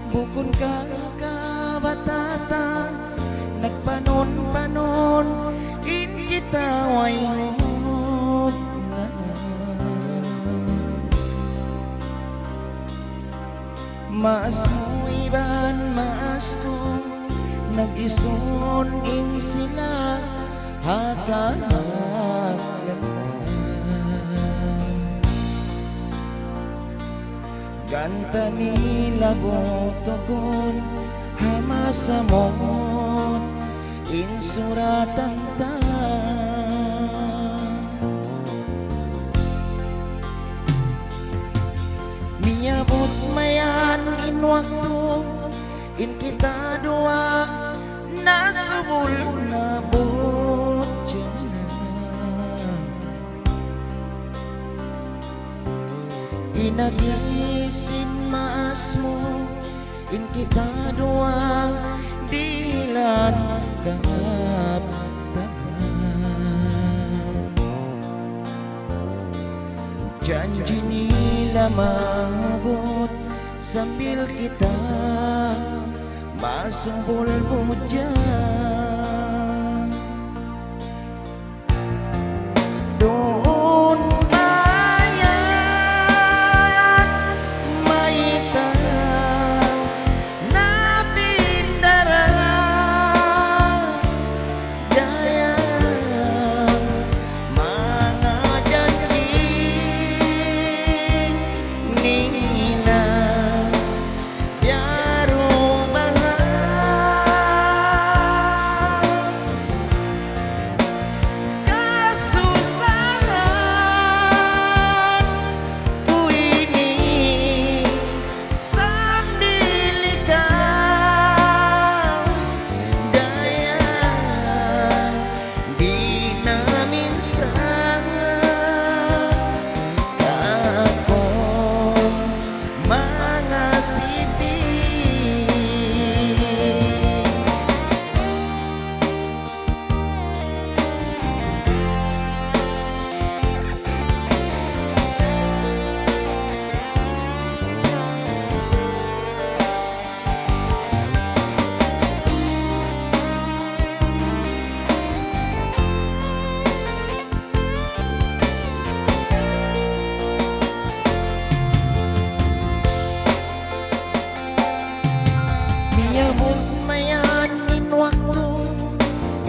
Bukod ka kabatata, nagpanon-panon in kita wayong na. Maas mo iban, maas ko, nag-ison in sila hakahagan. Ganta nila botokon hamasamon insuratan ta. Miyabot mayan in waktu in kita dua nasubul na botyan. Inagisin maas mo in kita dua dilan kahaptan. Janji nila mangabot sambil kita masumbol bujang.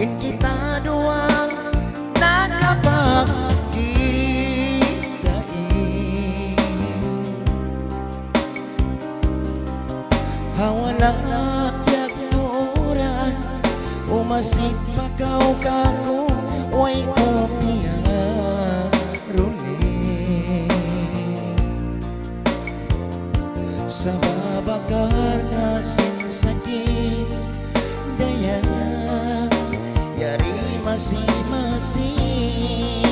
In kita dua nakapagkita, hawala yagduran umasip pakaw kako way opia runi sa babakar na sinsakit daya yari masing-masing.